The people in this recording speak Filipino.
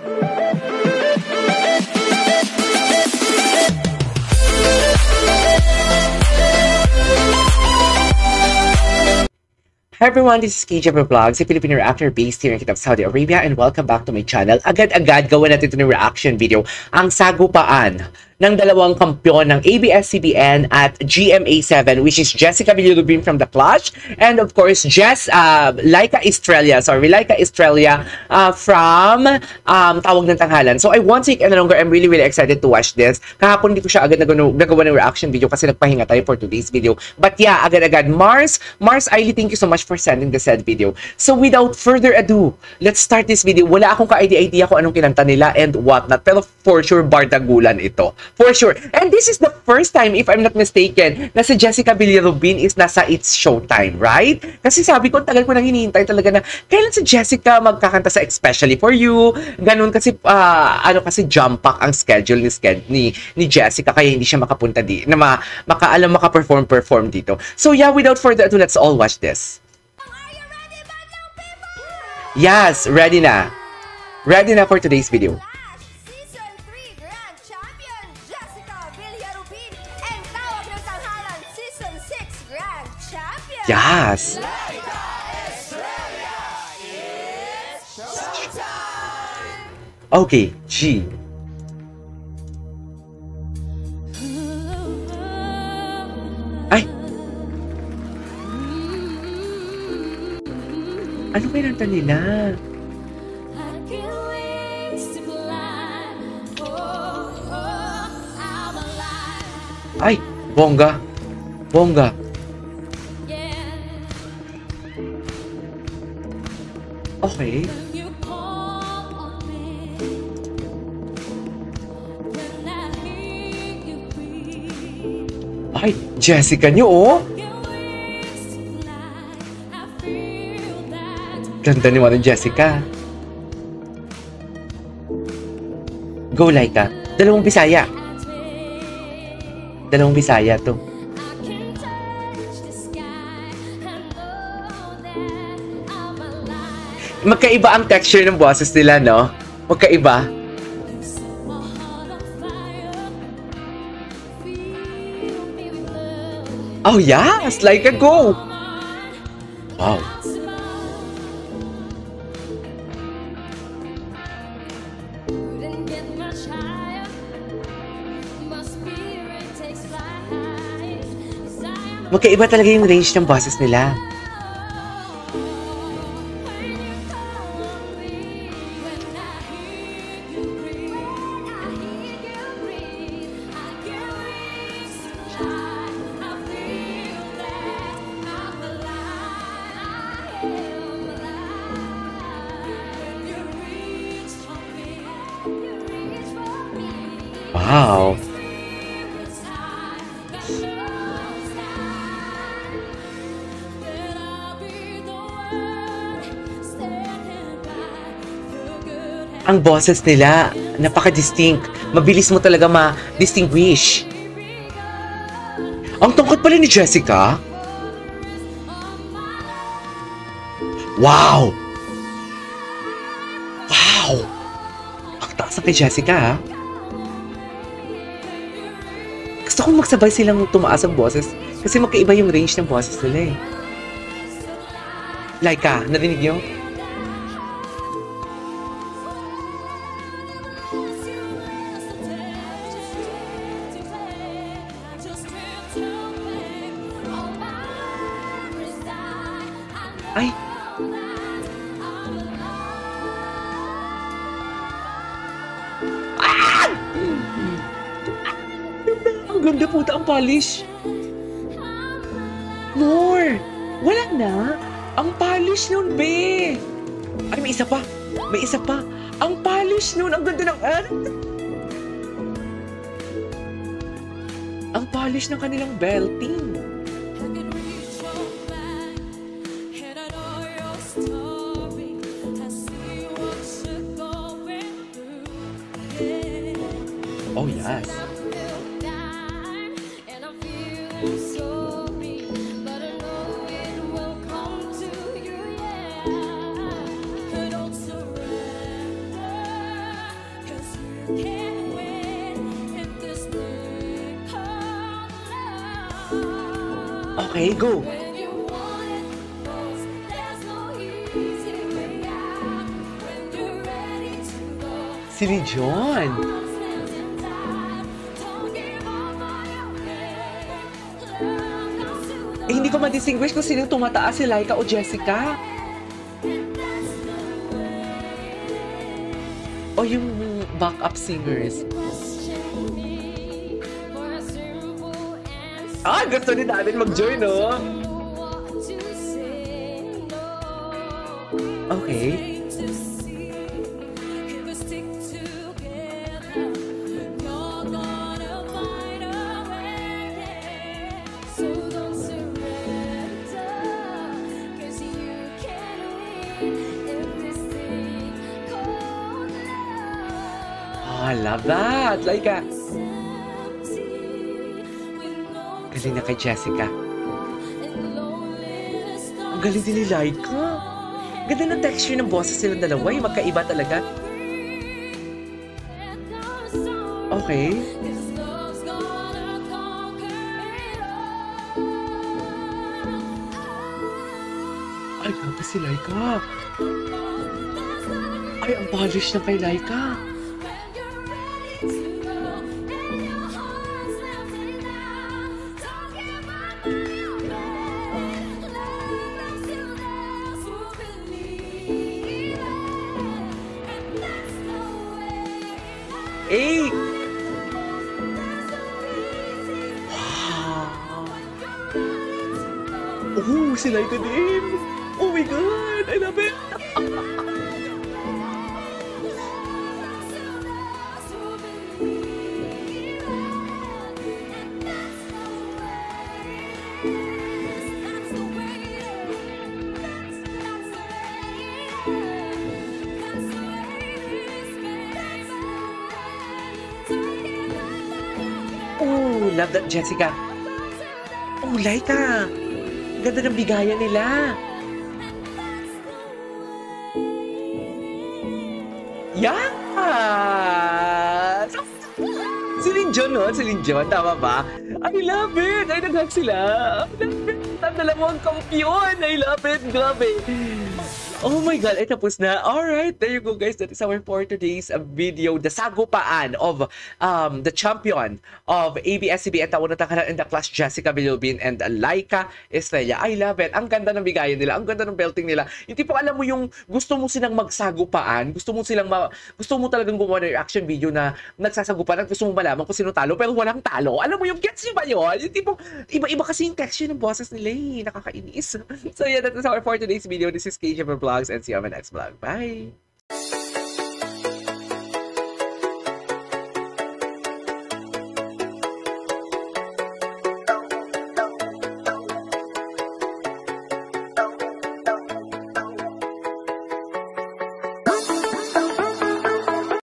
Hi everyone, this is KJ Vlogs, a Filipino reactor based here in Kingdom of Saudi Arabia, and welcome back to my channel. Agad-agad gawin natin ito ng reaction video, ang sagupaan ng dalawang kampiyon ng ABS-CBN at GMA7, which is Jessica Villarubin from The Clash, and of course, Laika Estrella from Tawag ng Tanghalan. So I won't take any longer. I'm really excited to watch this. Kahapon hindi ko siya agad nagawa ng reaction video kasi nagpahinga tayo for today's video. But yeah, agad-agad. Mars Ailey, thank you so much for sending the said video. So without further ado, let's start this video. Wala akong ka-idea kung anong kinanta nila and whatnot, pero for sure bardagulan ito. For sure. And this is the first time, if I'm not mistaken, na si Jessica Villarubin is nasa It's Showtime, right? Kasi sabi ko, tagal ko nang hinihintay talaga na kailan si Jessica magkakanta sa Especially For You. Ganun kasi, kasi jump pack ang schedule ni Jessica, kaya hindi siya makapunta maka-perform dito. So yeah, without further ado, let's all watch this. Yes, ready na. Ready na for today's video. Season 3 Grand Champion Jessica Villarubin and Tawag ng Tanghalan Season 6 Grand Champion. Yes. Laika Estrella, it's showtime. Okay, G. Ay. Ano kinanta nila? Ay, bongga. Bongga. Okay. Ay, Jessica nyo, oh. Ganda ni Mara Jessica. Go, Laika. Dalawang Bisaya. Dalawang Bisaya to. Magkaiba ang texture ng boses nila, no? Magkaiba. Oh, yes! Laika, go! Wow. Magkaiba talaga yung range ng boses nila. Wow. Ang boses nila, napaka-distinct. Mabilis mo talaga ma-distinguish. Ang tungkod pala ni Jessica. Wow! Wow! Ang taas na kay Jessica, ha? Gusto kong magsabay silang tumaas ang boses kasi magkaiba yung range ng boses nila, eh. Laika, narinig niyo? Ay! Ah! Ang ganda po ang polish. More! Wala na. Ang polish nun, be. Ay, may isa pa. May isa pa. Ang polish nun. Ang ganda ng... Ang polish ng kanilang belting. Oh, yes. Okay, go. Celine Dion. Hindi ko ma-distinguish kung sinong tumataas, si Laika o Jessica. O yung backup singers. Gusto ni David mag-join, no? Okay. I love that! Laika. Galing na kay Jessica. Ang galing din ni Laika. Ganda ng texture ng boses silang dalawa. Yung magkaiba talaga. Okay. Ay, grabe si Laika. Ay, ang polish na kay Laika. Eh! Wow! Oh, si Laika din! Oh my God! I love it! Oh, love that, Jessica. Oh, Laika. Ganda ng bigayan nila. Yes! Celine Dion, no? Celine Dion, tama ba? I love it! Ay, naghag sila. I love it! Ang dalawang kampiyon. I love it. Grabe. Oh my God, ay tapos na. Alright, there you go guys. That is our for today's video. The sagupaan of the champion of ABS-CBN Taon ng Tanghalan in the class, Jessica Villalobin and Laika Estrella. I love it. Ang ganda ng bigayan nila. Ang ganda ng belting nila. Hindi po alam mo yung gusto mo silang magsagupaan. Gusto mo talagang gumawa ng reaction video na nagsasagupaan at gusto mo malaman kung sino talo pero walang talo. Alam mo yung gets nyo ba yun? Yung tipong iba-iba kasi yung texture ng boses nila eh. Nakakainis. So yeah, that is our for today's video. This is KJ Vlogs and see you on my next vlog. Bye!